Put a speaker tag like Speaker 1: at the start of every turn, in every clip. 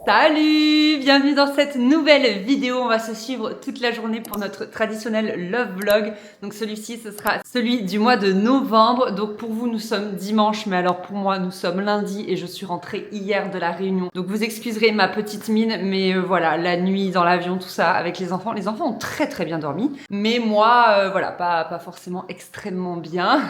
Speaker 1: Salut! Bienvenue dans cette nouvelle vidéo. On va se suivre toute la journée pour notre traditionnel love vlog. Donc celui-ci, ce sera celui du mois de novembre. Donc pour vous, nous sommes dimanche, mais alors pour moi, nous sommes lundi et je suis rentrée hier de la Réunion. Donc vous excuserez ma petite mine, mais voilà, la nuit dans l'avion, tout ça, avec les enfants. Les enfants ont très bien dormi, mais moi, voilà, pas forcément extrêmement bien.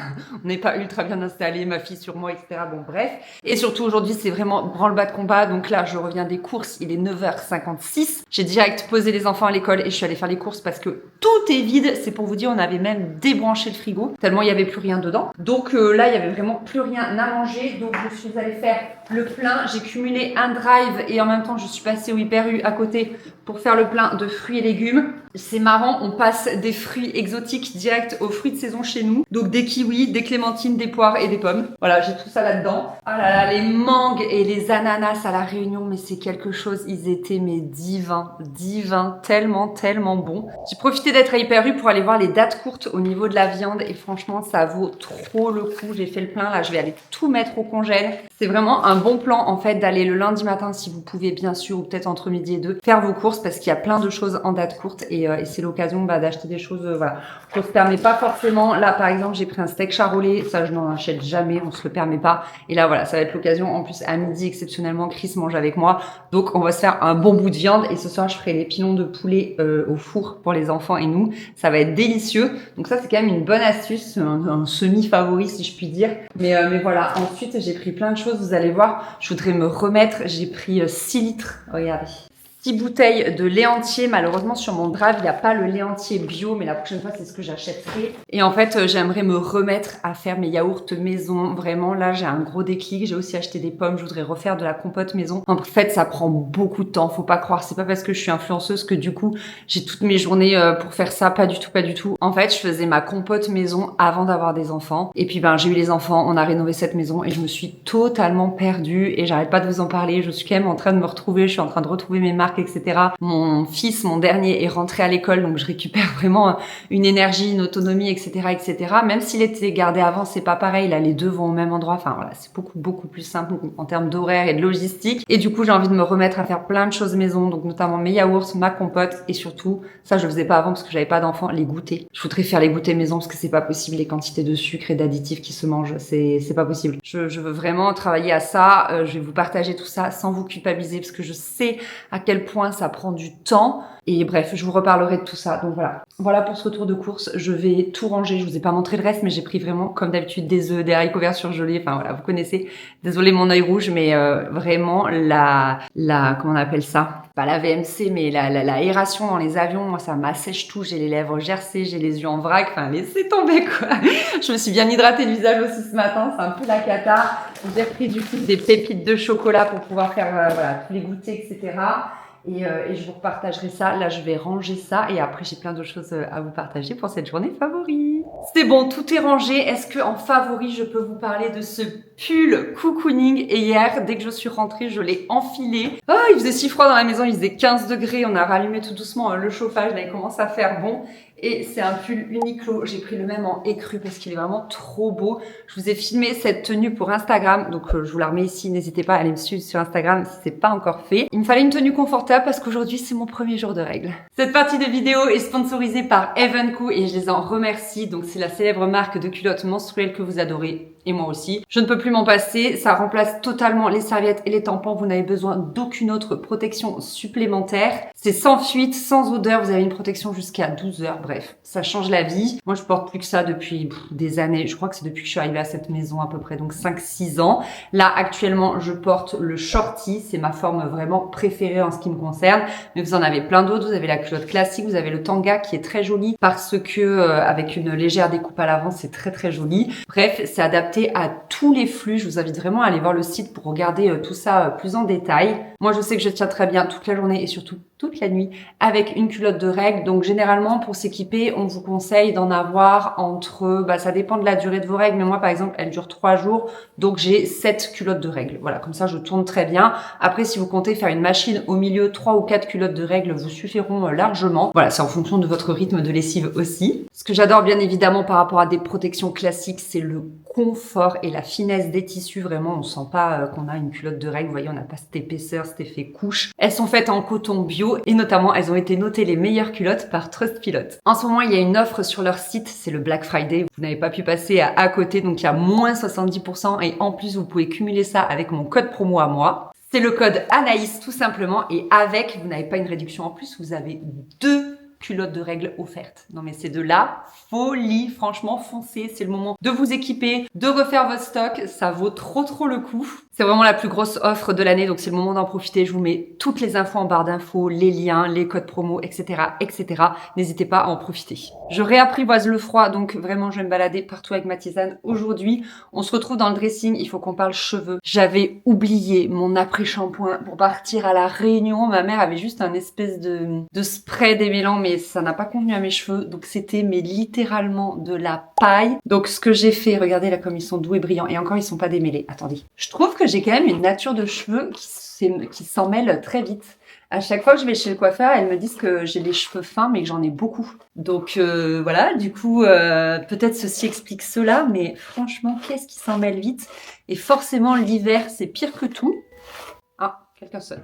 Speaker 1: On n'est pas ultra bien installé, ma fille sur moi, etc. Bon, bref. Et surtout aujourd'hui, c'est vraiment branle-bas de combat. Donc là, je reviens des courses, il est 9h56. J'ai direct posé les enfants à l'école et je suis allée faire les courses parce que tout est vide. C'est pour vous dire, on avait même débranché le frigo tellement il n'y avait plus rien dedans. Donc là, il y avait vraiment plus rien à manger. Donc je suis allée faire le plein. J'ai cumulé un drive et en même temps, je suis passée au Hyper U à côté pour faire le plein de fruits et légumes. C'est marrant, on passe des fruits exotiques direct aux fruits de saison chez nous. Donc des kiwis, des clémentines, des poires et des pommes. Voilà, j'ai tout ça là-dedans. Oh là là, les mangues et les ananas à la Réunion, mais c'est quelque chose, ils étaient mais divins, tellement bons. J'ai profité d'être à Hyper U pour aller voir les dates courtes au niveau de la viande et franchement, ça vaut trop le coup. J'ai fait le plein, là, je vais aller tout mettre au congèle. C'est vraiment un bon plan en fait d'aller le lundi matin si vous pouvez bien sûr, ou peut-être entre midi et 2, faire vos courses parce qu'il y a plein de choses en date courte et c'est l'occasion d'acheter des choses voilà, qu'on se permet pas forcément. Là par exemple, j'ai pris un steak charolais, ça je n'en achète jamais, on se le permet pas. Et là voilà, ça va être l'occasion. En plus à midi exceptionnellement, Chris mange avec moi, donc on va se faire un bon bout de viande et ce soir je ferai les pilons de poulet au four pour les enfants et nous. Ça va être délicieux. Donc ça c'est quand même une bonne astuce, un semi-favori si je puis dire. Mais voilà, ensuite j'ai pris plein de choses, vous allez voir. Je voudrais me remettre, j'ai pris 6 litres, regardez. 6 bouteilles de lait entier. Malheureusement, sur mon drive, il n'y a pas le lait entier bio, mais la prochaine fois, c'est ce que j'achèterai. Et en fait, j'aimerais me remettre à faire mes yaourts maison. Vraiment, là, j'ai un gros déclic. J'ai aussi acheté des pommes. Je voudrais refaire de la compote maison. En fait, ça prend beaucoup de temps. Faut pas croire. C'est pas parce que je suis influenceuse que du coup, j'ai toutes mes journées pour faire ça. Pas du tout. En fait, je faisais ma compote maison avant d'avoir des enfants. Et puis, j'ai eu les enfants. On a rénové cette maison et je me suis totalement perdue et j'arrête pas de vous en parler. Je suis quand même en train de me retrouver. Je suis en train de retrouver mes marques, etc. Mon fils, mon dernier, est rentré à l'école, donc je récupère vraiment une énergie, une autonomie, etc. Même s'il était gardé avant, c'est pas pareil. Là, les deux vont au même endroit. Enfin voilà, c'est beaucoup plus simple en termes d'horaire et de logistique. Et du coup, j'ai envie de me remettre à faire plein de choses maison, donc notamment mes yaourts, ma compote et surtout, ça je le faisais pas avant parce que j'avais pas d'enfants, les goûters. Je voudrais faire les goûters maison parce que c'est pas possible les quantités de sucre et d'additifs qui se mangent, c'est pas possible. Je veux vraiment travailler à ça. Je vais vous partager tout ça sans vous culpabiliser parce que je sais à quel point ça prend du temps. Et bref, je vous reparlerai de tout ça. Donc voilà pour ce retour de course. Je vais tout ranger. Je vous ai pas montré le reste, mais j'ai pris vraiment, comme d'habitude, des œufs, des haricots verts surgelés. Enfin voilà, vous connaissez. Désolé mon œil rouge, mais vraiment la comment on appelle ça? Pas la VMC, mais la aération dans les avions. Moi, ça m'assèche tout. J'ai les lèvres gercées, j'ai les yeux en vrac. Enfin, laissez tomber quoi. Je me suis bien hydratée le visage aussi ce matin. C'est un peu la cata. J'ai repris du coup des pépites de chocolat pour pouvoir faire voilà tous les goûters, etc. Et je vous repartagerai ça. Là, je vais ranger ça et après, j'ai plein d'autres choses à vous partager pour cette journée favori. C'est bon, tout est rangé. Est-ce que en favori, je peux vous parler de ce pull cocooning? Et hier, dès que je suis rentrée, je l'ai enfilé. Oh, il faisait si froid dans la maison, il faisait 15 degrés. On a rallumé tout doucement le chauffage. Là, il commence à faire bon. Et c'est un pull Uniqlo. J'ai pris le même en écru parce qu'il est vraiment trop beau. Je vous ai filmé cette tenue pour Instagram. Donc, je vous la remets ici. N'hésitez pas à aller me suivre sur Instagram si c'est pas encore fait. Il me fallait une tenue confortable parce qu'aujourd'hui, c'est mon premier jour de règles. Cette partie de vidéo est sponsorisée par Evenco et je les en remercie. Donc, c'est la célèbre marque de culottes menstruelles que vous adorez. Et moi aussi. Je ne peux plus m'en passer. Ça remplace totalement les serviettes et les tampons. Vous n'avez besoin d'aucune autre protection supplémentaire. C'est sans fuite, sans odeur. Vous avez une protection jusqu'à 12 heures. Bref, ça change la vie. Moi, je porte plus que ça depuis des années. Je crois que c'est depuis que je suis arrivée à cette maison à peu près, donc 5-6 ans. Là, actuellement, je porte le shorty. C'est ma forme vraiment préférée en ce qui me concerne. Mais vous en avez plein d'autres. Vous avez la culotte classique. Vous avez le tanga qui est très joli parce que avec une légère découpe à l'avant, c'est très joli. Bref, c'est adapté à tous les flux. Je vous invite vraiment à aller voir le site pour regarder tout ça plus en détail. Moi, je sais que je tiens très bien toute la journée et surtout toute la nuit avec une culotte de règles. Donc, généralement, pour s'équiper, on vous conseille d'en avoir entre, ça dépend de la durée de vos règles, mais moi, par exemple, elle dure 3 jours. Donc, j'ai 7 culottes de règles. Voilà, comme ça, je tourne très bien. Après, si vous comptez faire une machine au milieu, 3 ou 4 culottes de règles vous suffiront largement. Voilà, c'est en fonction de votre rythme de lessive aussi. Ce que j'adore bien évidemment par rapport à des protections classiques, c'est le confort et la finesse des tissus. Vraiment, on sent pas qu'on a une culotte de règles. Vous voyez, on n'a pas cette épaisseur, cet effet couche. Elles sont faites en coton bio et notamment elles ont été notées les meilleures culottes par Trustpilot. En ce moment, il y a une offre sur leur site, c'est le Black Friday. Vous n'avez pas pu passer à côté, donc il y a moins 70% et en plus vous pouvez cumuler ça avec mon code promo à moi. C'est le code Anaïs tout simplement et avec, vous n'avez pas une réduction en plus, vous avez 2 culottes de règles offertes. Non mais c'est de la folie, franchement foncez, c'est le moment de vous équiper, de refaire votre stock, ça vaut trop le coup. C'est vraiment la plus grosse offre de l'année, donc c'est le moment d'en profiter. Je vous mets toutes les infos en barre d'infos, les liens, les codes promo, etc., etc. N'hésitez pas à en profiter. Je réapprivoise le froid, donc vraiment je vais me balader partout avec ma tisane. Aujourd'hui, on se retrouve dans le dressing, il faut qu'on parle cheveux. J'avais oublié mon après-shampoing pour partir à la Réunion. Ma mère avait juste un espèce de spray démêlant, mais ça n'a pas convenu à mes cheveux, donc c'était mais littéralement de la paille. Donc ce que j'ai fait, regardez là comme ils sont doux et brillants, et encore ils sont pas démêlés. Attendez, je trouve que j'ai quand même une nature de cheveux qui s'en mêle très vite. À chaque fois que je vais chez le coiffeur, elles me disent que j'ai les cheveux fins, mais que j'en ai beaucoup. Donc voilà, du coup, peut-être ceci explique cela, mais franchement, qu'est-ce qui s'en mêle vite? Et forcément, l'hiver, c'est pire que tout. Ah, quelqu'un sonne.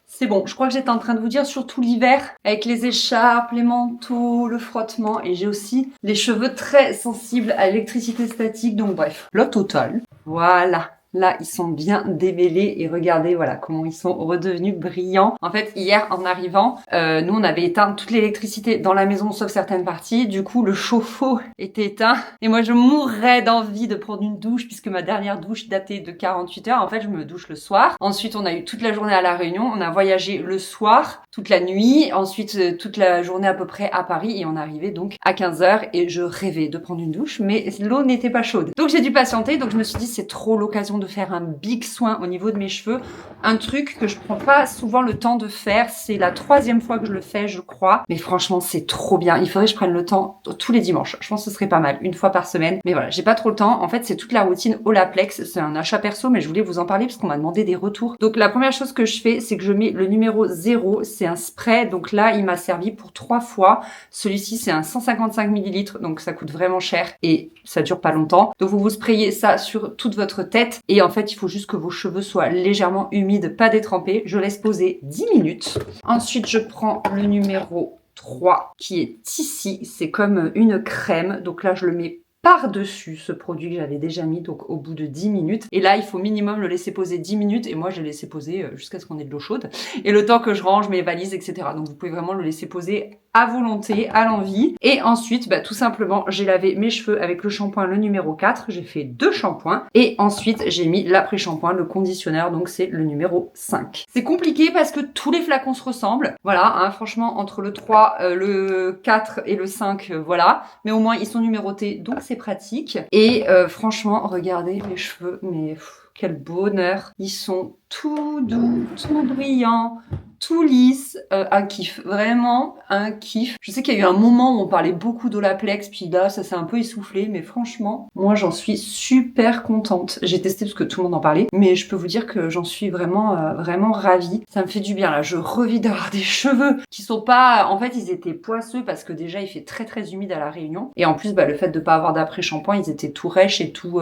Speaker 1: C'est bon, je crois que j'étais en train de vous dire, surtout l'hiver, avec les écharpes, les manteaux, le frottement, et j'ai aussi les cheveux très sensibles à l'électricité statique, donc bref, la totale. Voilà. Là, ils sont bien démêlés et regardez, voilà, comment ils sont redevenus brillants. En fait, hier, en arrivant, nous, on avait éteint toute l'électricité dans la maison, sauf certaines parties. Du coup, le chauffe-eau était éteint. Et moi, je mourrais d'envie de prendre une douche, puisque ma dernière douche datait de 48 heures. En fait, je me douche le soir. Ensuite, on a eu toute la journée à La Réunion. On a voyagé le soir, toute la nuit. Ensuite, toute la journée à peu près à Paris. Et on arrivait donc à 15 heures. Et je rêvais de prendre une douche, mais l'eau n'était pas chaude. Donc, j'ai dû patienter. Donc, je me suis dit, c'est trop l'occasion de faire un big soin au niveau de mes cheveux. Un truc que je prends pas souvent le temps de faire. C'est la 3e fois que je le fais, je crois. Mais franchement, c'est trop bien. Il faudrait que je prenne le temps tous les dimanches. Je pense que ce serait pas mal. Une fois par semaine. Mais voilà, j'ai pas trop le temps. En fait, c'est toute la routine Olaplex. C'est un achat perso, mais je voulais vous en parler parce qu'on m'a demandé des retours. Donc, la première chose que je fais, c'est que je mets le numéro 0. C'est un spray. Donc là, il m'a servi pour 3 fois. Celui-ci, c'est un 155 ml. Donc, ça coûte vraiment cher et ça dure pas longtemps. Donc, vous sprayez ça sur toute votre tête. Et en fait, il faut juste que vos cheveux soient légèrement humides, pas détrempés. Je laisse poser 10 minutes. Ensuite, je prends le numéro 3 qui est ici. C'est comme une crème. Donc là, je le mets par-dessus ce produit que j'avais déjà mis, donc au bout de 10 minutes. Et là, il faut minimum le laisser poser 10 minutes. Et moi, je l'ai laissé poser jusqu'à ce qu'on ait de l'eau chaude. Et le temps que je range mes valises, etc. Donc, vous pouvez vraiment le laisser poser à volonté, à l'envie. Et ensuite, tout simplement, j'ai lavé mes cheveux avec le shampoing, le numéro 4. J'ai fait 2 shampoings. Et ensuite, j'ai mis l'après-shampoing, le conditionneur. Donc, c'est le numéro 5. C'est compliqué parce que tous les flacons se ressemblent. Voilà, hein, franchement, entre le 3, le 4 et le 5, voilà. Mais au moins, ils sont numérotés. Donc, c'est pratique. Et franchement, regardez mes cheveux. Mais quel bonheur. Ils sont tout doux, tout brillants, tout lisse, un kiff, vraiment un kiff. Je sais qu'il y a eu un moment où on parlait beaucoup d'Olaplex, puis là ça s'est un peu essoufflé, mais franchement, moi j'en suis super contente. J'ai testé parce que tout le monde en parlait, mais je peux vous dire que j'en suis vraiment vraiment ravie. Ça me fait du bien là, je revis d'avoir des cheveux qui sont pas, en fait ils étaient poisseux parce que déjà il fait très humide à La Réunion, et en plus le fait de pas avoir d'après-shampoing, ils étaient tout rêches et tout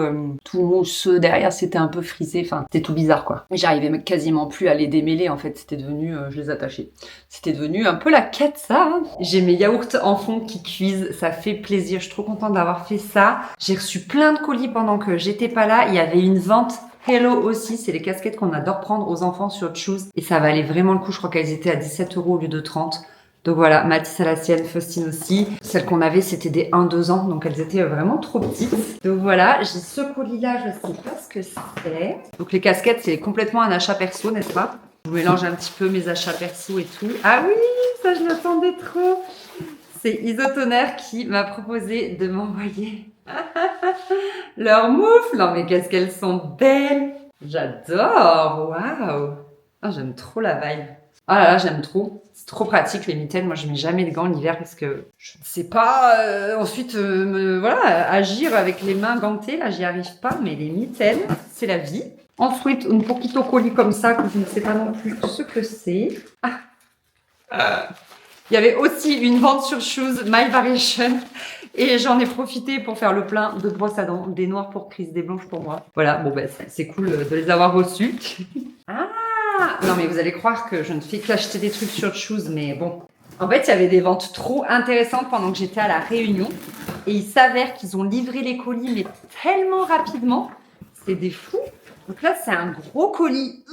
Speaker 1: mousseux derrière, c'était un peu frisé, enfin c'était tout bizarre quoi. Mais j'arrivais quasiment plus à les démêler, en fait c'était devenu, je les attachais. C'était devenu un peu la quête ça. J'ai mes yaourts en fond qui cuisent, ça fait plaisir, je suis trop contente d'avoir fait ça. J'ai reçu plein de colis pendant que j'étais pas là, il y avait une vente Hello aussi, c'est les casquettes qu'on adore prendre aux enfants sur Choose et ça valait vraiment le coup, je crois qu'elles étaient à 17 € au lieu de 30. Donc voilà, Mathis à la sienne, Faustine aussi. Celles qu'on avait, c'était des 1-2 ans, donc elles étaient vraiment trop petites. Donc voilà, j'ai ce colis-là, je sais pas ce que c'est. Donc les casquettes, c'est complètement un achat perso, n'est-ce pas? Je mélange un petit peu mes achats perso et tout. Ah oui, ça je l'attendais trop. C'est Isotoner qui m'a proposé de m'envoyer leurs moufles. Non mais qu'est-ce qu'elles sont belles. J'adore, waouh. Ah, j'aime trop la vibe. Ah là là, j'aime trop. C'est trop pratique les mitaines. Moi, je mets jamais de gants l'hiver parce que je ne sais pas ensuite voilà, agir avec les mains gantées. Là, j'y arrive pas. Mais les mitaines, c'est la vie. Ensuite, un poquito colis comme ça que je ne sais pas non plus ce que c'est. Il y avait aussi une vente sur Shoes My Variation. Et j'en ai profité pour faire le plein de brosses à dents. Des noirs pour Chris, des blanches pour moi. Voilà, bon ben c'est cool de les avoir reçues. Ah, Non mais vous allez croire que je ne fais qu'acheter des trucs sur Choose, mais bon. En fait, il y avait des ventes trop intéressantes pendant que j'étais à La Réunion. Et il s'avère qu'ils ont livré les colis, mais tellement rapidement. C'est des fous. Donc là, c'est un gros colis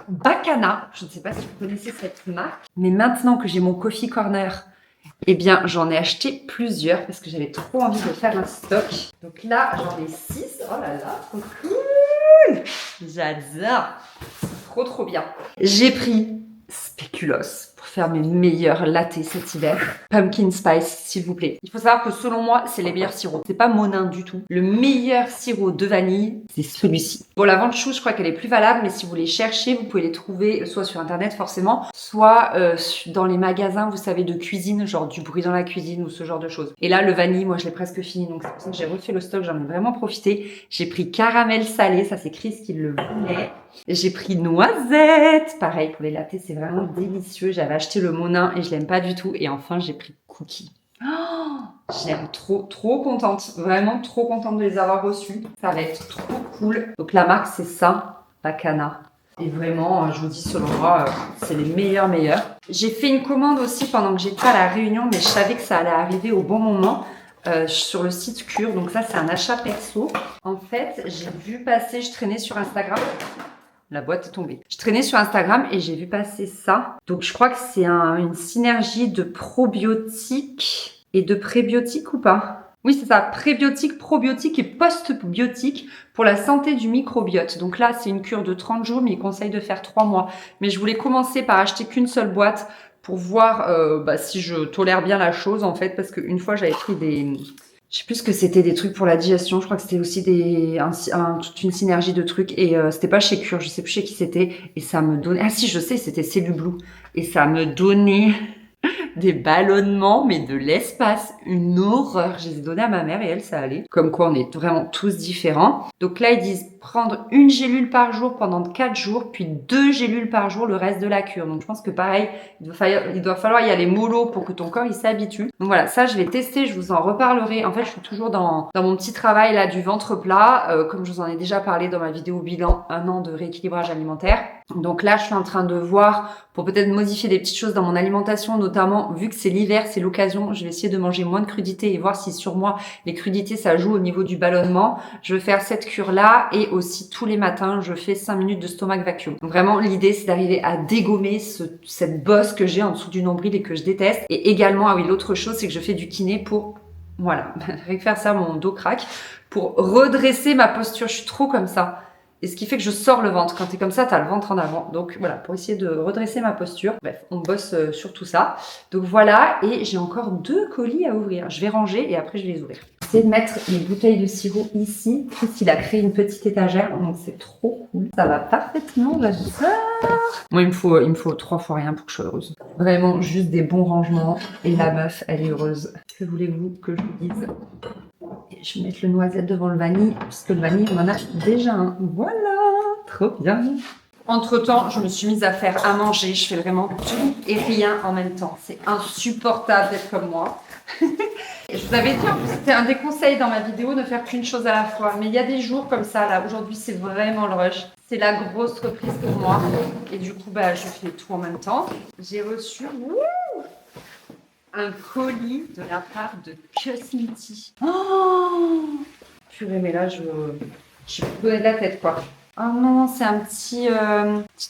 Speaker 1: Bacana. Je ne sais pas si vous connaissez cette marque. Mais maintenant que j'ai mon Coffee Corner, eh bien, j'en ai acheté plusieurs parce que j'avais trop envie de faire un stock. Donc là, j'en ai 6. Oh là là, trop cool! J'adore! C'est trop bien. J'ai pris Spéculoos pour faire mes meilleurs lattés cet hiver. Pumpkin Spice, s'il vous plaît. Il faut savoir que selon moi, c'est les meilleurs sirops. C'est pas Monin du tout. Le meilleur sirop de vanille, c'est celui-ci. Bon, la vente chou, je crois qu'elle est plus valable, mais si vous les cherchez, vous pouvez les trouver soit sur internet forcément, soit dans les magasins, vous savez, de cuisine, genre du bruit dans la cuisine ou ce genre de choses. Et là, le vanille, moi, je l'ai presque fini, donc c'est pour ça que j'ai refait le stock, j'en ai vraiment profité. J'ai pris caramel salé, ça c'est Chris qui le voulait. J'ai pris noisette, pareil pour les lattés, c'est vraiment délicieux. J'avais acheté le Monin et je l'aime pas du tout. Et enfin, j'ai pris cookie. Oh, j'aime trop contente, vraiment trop contente de les avoir reçus. Ça va être trop cool. Donc la marque c'est ça, Bacana. Et vraiment, je vous dis selon moi, c'est les meilleurs. J'ai fait une commande aussi pendant que j'étais à La Réunion, mais je savais que ça allait arriver au bon moment. Sur le site Cure, donc ça c'est un achat perso. En fait, j'ai vu passer, je traînais sur Instagram. La boîte est tombée. Je traînais sur Instagram et j'ai vu passer ça. Donc, je crois que c'est une synergie de probiotiques et de prébiotiques ou pas? Oui, c'est ça. Prébiotiques, probiotiques et postbiotiques pour la santé du microbiote. Donc là, c'est une cure de 30 jours, mais il conseille de faire 3 mois. Mais je voulais commencer par acheter qu'une seule boîte pour voir si je tolère bien la chose, en fait. Parce qu'une fois, j'avais pris je sais plus ce que c'était, des trucs pour la digestion. Je crois que c'était aussi toute une synergie de trucs. Et c'était pas chez Cure, je sais plus chez qui c'était. Et ça me donnait... Ah si, je sais, c'était Cellublue. Et ça me donnait des ballonnements, mais de l'espace. Une horreur. Je les ai donnés à ma mère et elle, ça allait. Comme quoi, on est vraiment tous différents. Donc là, ils disent prendre une gélule par jour pendant 4 jours, puis 2 gélules par jour le reste de la cure. Donc je pense que pareil, il doit falloir y aller mollo pour que ton corps il s'habitue. Donc voilà, ça je vais tester, je vous en reparlerai. En fait, je suis toujours dans mon petit travail là du ventre plat, comme je vous en ai déjà parlé dans ma vidéo bilan 1 an de rééquilibrage alimentaire. Donc là, je suis en train de voir pour peut-être modifier des petites choses dans mon alimentation, notamment vu que c'est l'hiver, c'est l'occasion, je vais essayer de manger moins de crudités et voir si sur moi les crudités ça joue au niveau du ballonnement. Je vais faire cette cure là et aussi tous les matins je fais 5 minutes de stomach vacuum. Donc vraiment l'idée c'est d'arriver à dégommer cette bosse que j'ai en dessous du nombril et que je déteste. Et également, ah oui, l'autre chose c'est que je fais du kiné pour, voilà, rien que faire ça, mon dos craque, pour redresser ma posture. Je suis trop comme ça. Et ce qui fait que je sors le ventre. Quand t'es comme ça, t'as le ventre en avant. Donc voilà, pour essayer de redresser ma posture. Bref, on bosse sur tout ça. Donc voilà, et j'ai encore 2 colis à ouvrir. Je vais ranger et après je vais les ouvrir. J'essaie de mettre les bouteilles de sirop ici. Chris, il a créé une petite étagère, donc c'est trop cool. Ça va parfaitement, j'adore. Moi, il me faut 3 fois rien pour que je sois heureuse. Vraiment, juste des bons rangements. Et la meuf, elle est heureuse. Que voulez-vous que je vous dise? Et je vais mettre le noisette devant le vanille, parce que le vanille, on en a déjà un. Voilà, trop bien. Entre-temps, je me suis mise à faire à manger. Je fais vraiment tout et rien en même temps. C'est insupportable d'être comme moi. Je vous avais dit, c'était un des conseils dans ma vidéo, ne faire qu'une chose à la fois. Mais il y a des jours comme ça, là. Aujourd'hui, c'est vraiment le rush. C'est la grosse reprise pour moi. Et du coup, je fais tout en même temps. J'ai reçu un colis de la part de Cosmiti. Oh purée, mais là, je suis donné de la tête, quoi. Oh non, c'est un petit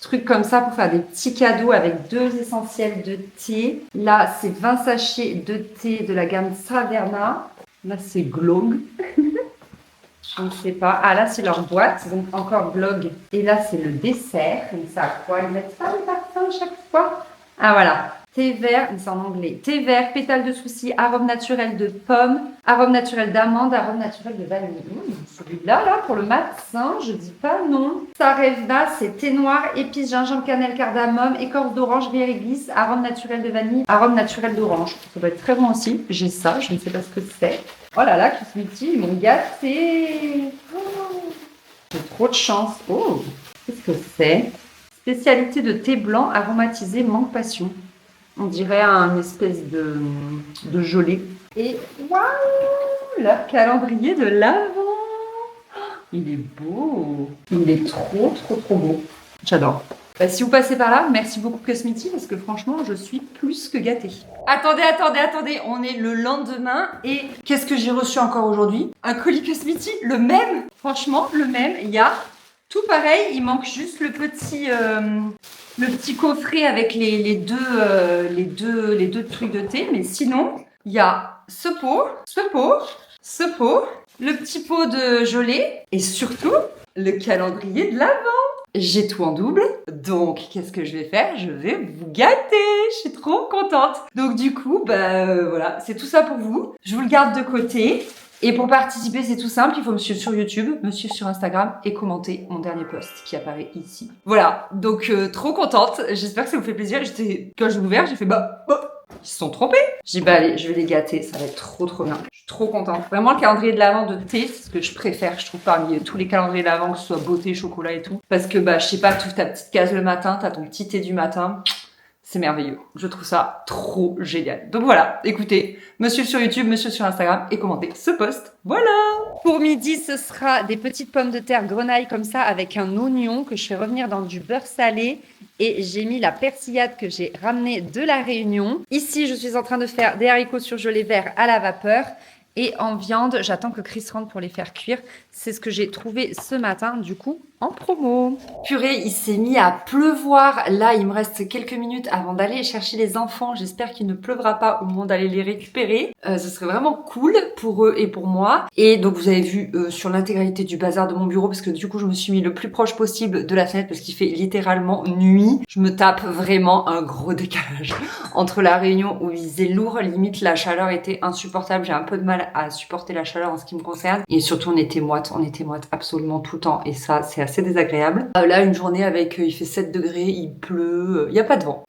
Speaker 1: truc comme ça pour faire des petits cadeaux avec 2 essentiels de thé. Là, c'est 20 sachets de thé de la gamme Saverna. Là, c'est Glog. Je ne sais pas. Ah, là, c'est leur boîte. Donc, encore Glog. Et là, c'est le dessert. Donc, ça a quoi? Ils mettent pas le parfum chaque fois. Ah, voilà. Thé vert, c'est en anglais. Thé vert, pétales de souci, arôme naturel de pomme, arôme naturel d'amande, arôme naturel de vanille. Celui-là, là, pour le matin, je dis pas non. Sarevna, c'est thé noir, épices, gingembre, cannelle, cardamome, écorce d'orange, bière église, arôme naturel de vanille, arôme naturel d'orange. Ça doit être très bon aussi. J'ai ça, je ne sais pas ce que c'est. Oh là là, Cosmiti, ils m'ont gâté. Oh, j'ai trop de chance. Oh, qu'est-ce que c'est? Spécialité de thé blanc aromatisé mangue passion. On dirait un espèce de gelée. Et waouh, leur calendrier de l'Avent. Il est beau. Il est trop beau. J'adore. Bah, si vous passez par là, merci beaucoup Cosmiti parce que franchement, je suis plus que gâtée. Attendez, on est le lendemain et qu'est-ce que j'ai reçu encore aujourd'hui? Un colis Cosmiti, le même. Franchement, le même. Il y a tout pareil, il manque juste le petit coffret avec les deux trucs de thé, mais sinon, il y a ce pot, le petit pot de gelée et surtout le calendrier de l'Avent. J'ai tout en double, donc qu'est-ce que je vais faire? Je vais vous gâter, je suis trop contente. Donc du coup, voilà, c'est tout ça pour vous. Je vous le garde de côté. Et pour participer, c'est tout simple, il faut me suivre sur YouTube, me suivre sur Instagram et commenter mon dernier post qui apparaît ici. Voilà, donc trop contente, j'espère que ça vous fait plaisir. Quand je l'ai ouvert, j'ai fait ils se sont trompés. J'ai dit allez, je vais les gâter, ça va être trop bien. Je suis trop contente. Vraiment le calendrier de l'Avent de thé, c'est ce que je préfère, je trouve, parmi tous les calendriers de l'Avent, que ce soit beauté, chocolat et tout. Parce que je sais pas, tu ouvres ta petite case le matin, t'as ton petit thé du matin. C'est merveilleux. Je trouve ça trop génial. Donc voilà, écoutez, me suivre sur YouTube, me suivre sur Instagram et commentez ce post. Voilà. Pour midi, ce sera des petites pommes de terre grenaille comme ça avec un oignon que je fais revenir dans du beurre salé. Et j'ai mis la persillade que j'ai ramenée de la Réunion. Ici, je suis en train de faire des haricots surgelés verts à la vapeur. Et en viande, j'attends que Chris rentre pour les faire cuire. C'est ce que j'ai trouvé ce matin, du coup, en promo. Purée, il s'est mis à pleuvoir. Là, il me reste quelques minutes avant d'aller chercher les enfants. J'espère qu'il ne pleuvra pas au moment d'aller les récupérer. Ce serait vraiment cool pour eux et pour moi. Et donc, vous avez vu sur l'intégralité du bazar de mon bureau, parce que du coup, je me suis mis le plus proche possible de la fenêtre parce qu'il fait littéralement nuit. Je me tape vraiment un gros décalage entre la Réunion où il faisait lourd. Limite, la chaleur était insupportable. J'ai un peu de mal à supporter la chaleur en ce qui me concerne. Et surtout, on était moite absolument tout le temps. Et ça, c'est assez désagréable. Là, une journée avec, il fait 7 degrés, il pleut, il n'y a pas de vent.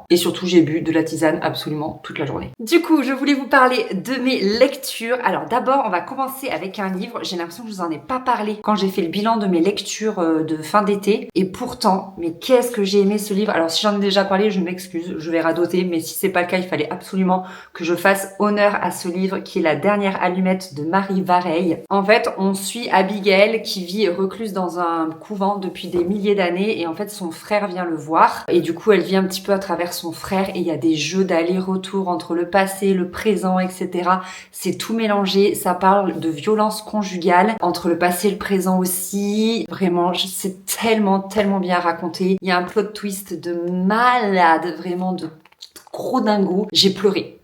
Speaker 1: Et surtout, j'ai bu de la tisane absolument toute la journée. Du coup, je voulais vous parler de mes lectures. Alors d'abord, on va commencer avec un livre. J'ai l'impression que je vous en ai pas parlé quand j'ai fait le bilan de mes lectures de fin d'été. Et pourtant, mais qu'est-ce que j'ai aimé ce livre. Alors si j'en ai déjà parlé, je m'excuse, je vais radoter. Mais si c'est pas le cas, il fallait absolument que je fasse honneur à ce livre qui est La dernière allumette de Marie Vareille. En fait, on suit Abigail qui vit recluse dans un couvent depuis des milliers d'années et en fait son frère vient le voir et du coup elle vit un petit peu à travers son frère et il y a des jeux d'aller-retour entre le passé, le présent, etc. C'est tout mélangé, ça parle de violence conjugale entre le passé et le présent aussi. Vraiment, c'est tellement bien raconté. Il y a un plot twist de malade, vraiment de gros dingo.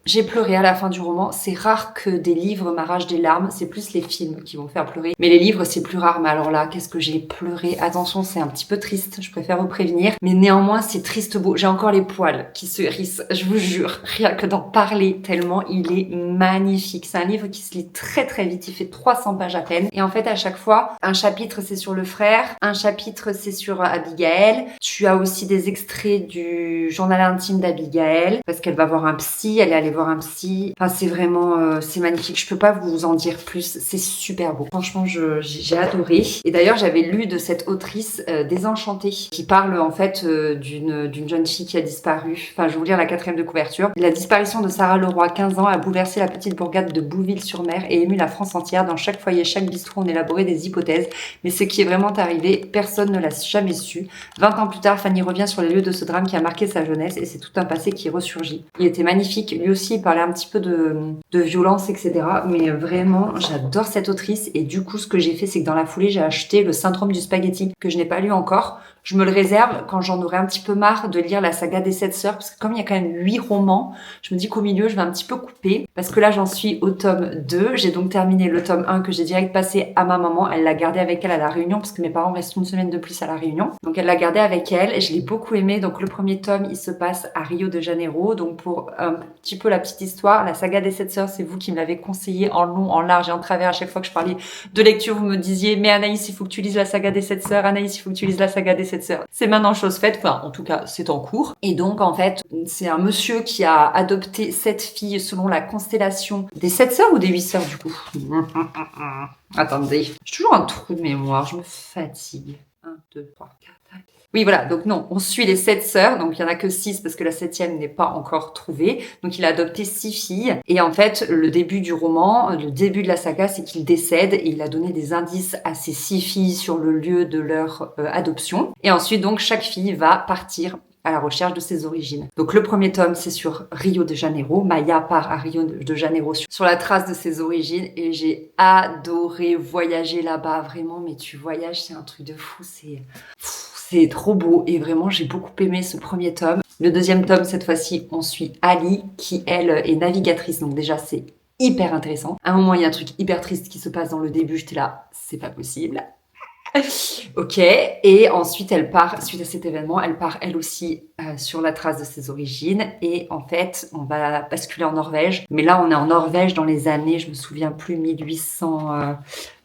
Speaker 1: J'ai pleuré à la fin du roman. C'est rare que des livres m'arrachent des larmes. C'est plus les films qui vont faire pleurer. Mais les livres, c'est plus rare. Mais alors là, qu'est-ce que j'ai pleuré. Attention, c'est un petit peu triste. Je préfère vous prévenir. Mais néanmoins, c'est triste beau. J'ai encore les poils qui se hérissent. Je vous jure. Rien que d'en parler tellement il est magnifique. C'est un livre qui se lit très vite. Il fait 300 pages à peine. Et en fait, à chaque fois, un chapitre, c'est sur le frère. Un chapitre, c'est sur Abigail. Tu as aussi des extraits du journal intime d'Abigail. Parce qu'elle va voir un psy. Elle est allée voir un psy. Enfin, c'est vraiment, c'est magnifique. Je peux pas vous en dire plus. C'est super beau. Franchement, j'ai adoré. Et d'ailleurs, j'avais lu de cette autrice Désenchantée, qui parle en fait d'une jeune fille qui a disparu. Enfin, je vais vous lire la 4e de couverture. La disparition de Sarah Leroy, 15 ans, a bouleversé la petite bourgade de Bouville-sur-Mer et ému la France entière. Dans chaque foyer, chaque bistrot, on élaborait des hypothèses. Mais ce qui est vraiment arrivé, personne ne l'a jamais su. 20 ans plus tard, Fanny revient sur les lieux de ce drame qui a marqué sa jeunesse et c'est tout un passé qui ressurgit. Il était magnifique. Lui aussi, il parlait un petit peu de violence, etc. Mais vraiment, j'adore cette autrice. Et du coup, ce que j'ai fait, c'est que dans la foulée, j'ai acheté Le Syndrome du Spaghetti, que je n'ai pas lu encore. Je me le réserve quand j'en aurai un petit peu marre de lire la saga des 7 sœurs, parce que comme il y a quand même 8 romans, je me dis qu'au milieu, je vais un petit peu couper, parce que là, j'en suis au tome 2. J'ai donc terminé le tome 1 que j'ai direct passé à ma maman. Elle l'a gardé avec elle à La Réunion, parce que mes parents restent une semaine de plus à La Réunion. Donc elle l'a gardé avec elle, et je l'ai beaucoup aimé. Donc le premier tome, il se passe à Rio de Janeiro. Donc pour un petit peu la petite histoire, la saga des 7 sœurs, c'est vous qui me l'avez conseillé en long, en large et en travers. À chaque fois que je parlais de lecture, vous me disiez, mais Anaïs, il faut que tu lises la saga des 7 sœurs. Anaïs, il faut que tu lises la saga des 7 sœurs. C'est maintenant chose faite. Enfin, en tout cas, c'est en cours. Et donc, en fait, c'est un monsieur qui a adopté 7 filles selon la constellation des 7 sœurs ou des 8 sœurs, du coup. Attendez. J'ai toujours un trou de mémoire. Je me fatigue. 1, 2, 3, 4, 5. Oui, voilà, donc non, on suit les 7 sœurs, donc il y en a que 6 parce que la 7e n'est pas encore trouvée. Donc il a adopté 6 filles. Et en fait, le début du roman, le début de la saga, c'est qu'il décède et il a donné des indices à ces 6 filles sur le lieu de leur adoption. Et ensuite, donc, chaque fille va partir à la recherche de ses origines. Donc le premier tome, c'est sur Rio de Janeiro. Maya part à Rio de Janeiro sur la trace de ses origines et j'ai adoré voyager là-bas. Vraiment, mais tu voyages, c'est un truc de fou. C'est trop beau et vraiment, j'ai beaucoup aimé ce premier tome. Le deuxième tome, cette fois-ci, on suit Ali qui, elle, est navigatrice. Donc déjà, c'est hyper intéressant. À un moment, il y a un truc hyper triste qui se passe dans le début. J'étais là, c'est pas possible. Ok, et ensuite elle part, suite à cet événement, elle part elle aussi sur la trace de ses origines et en fait on va basculer en Norvège. Mais là on est en Norvège dans les années, je me souviens plus, 1800...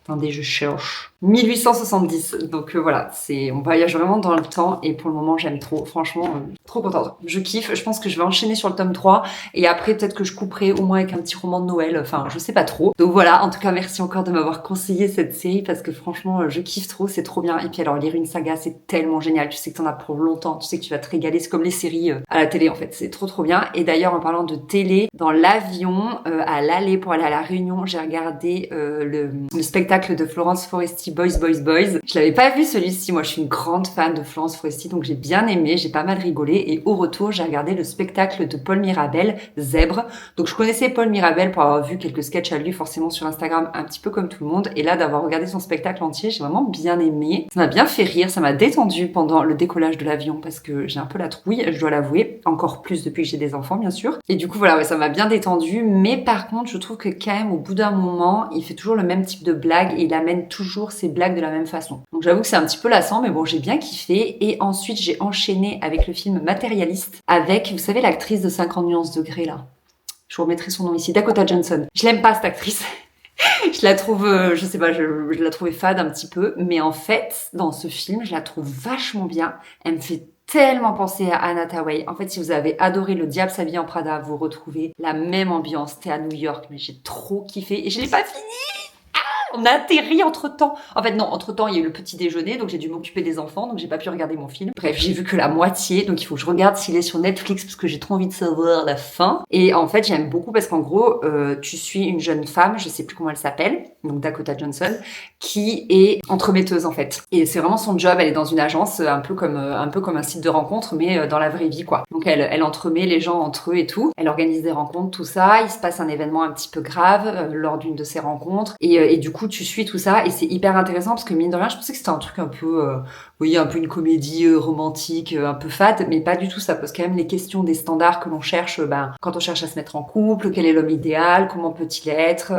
Speaker 1: Attendez, je cherche. 1870. Donc voilà, on voyage vraiment dans le temps et pour le moment j'aime trop. Franchement, trop contente. Je kiffe. Je pense que je vais enchaîner sur le tome 3 et après peut-être que je couperai au moins avec un petit roman de Noël. Enfin, je sais pas trop. Donc voilà, en tout cas merci encore de m'avoir conseillé cette série parce que franchement je kiffe trop, c'est trop bien. Et puis alors lire une saga c'est tellement génial. Tu sais que t'en as pour longtemps, tu sais que tu vas te régaler. C'est comme les séries à la télé en fait, c'est trop bien. Et d'ailleurs en parlant de télé, dans l'avion à l'aller pour aller à la Réunion, j'ai regardé le spectacle de Florence Foresti, Boys. Je l'avais pas vu celui-ci, moi je suis une grande fan de Florence Foresti, donc j'ai bien aimé, j'ai pas mal rigolé et au retour j'ai regardé le spectacle de Paul Mirabel, Zèbre. Donc je connaissais Paul Mirabel pour avoir vu quelques sketchs à lui forcément sur Instagram, un petit peu comme tout le monde, et là d'avoir regardé son spectacle entier, j'ai vraiment bien aimé. Ça m'a bien fait rire, ça m'a détendu pendant le décollage de l'avion parce que j'ai un peu la trouille, je dois l'avouer, encore plus depuis que j'ai des enfants bien sûr. Et du coup voilà, ouais, ça m'a bien détendu, mais par contre je trouve que quand même au bout d'un moment, il fait toujours le même type de blague et il amène toujours ses blagues de la même façon. Donc j'avoue que c'est un petit peu lassant, mais bon, j'ai bien kiffé. Et ensuite, j'ai enchaîné avec le film Matérialiste, avec, vous savez, l'actrice de 50 nuances de Grey, là. Je vous remettrai son nom ici, Dakota Johnson. Je l'aime pas, cette actrice. Je la trouve, je sais pas, je la trouvais fade un petit peu. Mais en fait, dans ce film, je la trouve vachement bien. Elle me fait tellement penser à Anna Hathaway. En fait, si vous avez adoré Le Diable s'habille en Prada, vous retrouvez la même ambiance. C'était à New York, mais j'ai trop kiffé. Et je l'ai pas fini. On a atterri entre-temps. En fait, non, entre-temps, il y a eu le petit déjeuner, donc j'ai dû m'occuper des enfants, donc j'ai pas pu regarder mon film. Bref, j'ai vu que la moitié, donc il faut que je regarde s'il est sur Netflix, parce que j'ai trop envie de savoir la fin. Et en fait, j'aime beaucoup parce qu'en gros, tu suis une jeune femme, je sais plus comment elle s'appelle, donc Dakota Johnson, qui est entremetteuse, en fait. Et c'est vraiment son job, elle est dans une agence, un peu comme un site de rencontre, mais dans la vraie vie, quoi. Donc elle entremet les gens entre eux et tout. Elle organise des rencontres, tout ça. Il se passe un événement un petit peu grave lors d'une de ces rencontres. Et du coup, tu suis tout ça et c'est hyper intéressant parce que mine de rien, je pensais que c'était un truc un peu, vous voyez, un peu une comédie romantique, un peu fade, mais pas du tout. Ça pose quand même les questions des standards que l'on cherche, quand on cherche à se mettre en couple, quel est l'homme idéal, comment peut-il être,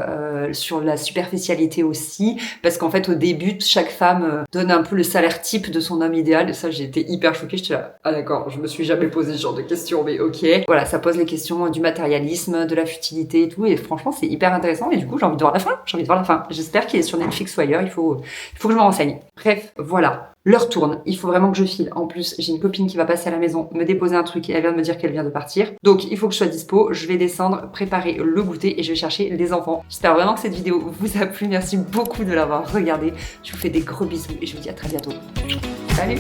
Speaker 1: sur la superficialité aussi, parce qu'en fait, au début, chaque femme donne un peu le salaire type de son homme idéal. Et ça, j'ai été hyper choquée. J'étais là, ah d'accord, je me suis jamais posé ce genre de questions, mais ok. Voilà, ça pose les questions du matérialisme, de la futilité et tout, et franchement, c'est hyper intéressant. Et du coup, j'ai envie de voir la fin. J'espère qu'il est sur Netflix ou ailleurs. Il faut que je me renseigne. Bref, voilà. L'heure tourne. Il faut vraiment que je file. En plus, j'ai une copine qui va passer à la maison, me déposer un truc et elle vient de me dire qu'elle vient de partir. Donc, il faut que je sois dispo. Je vais descendre, préparer le goûter et je vais chercher les enfants. J'espère vraiment que cette vidéo vous a plu. Merci beaucoup de l'avoir regardée. Je vous fais des gros bisous et je vous dis à très bientôt. Salut!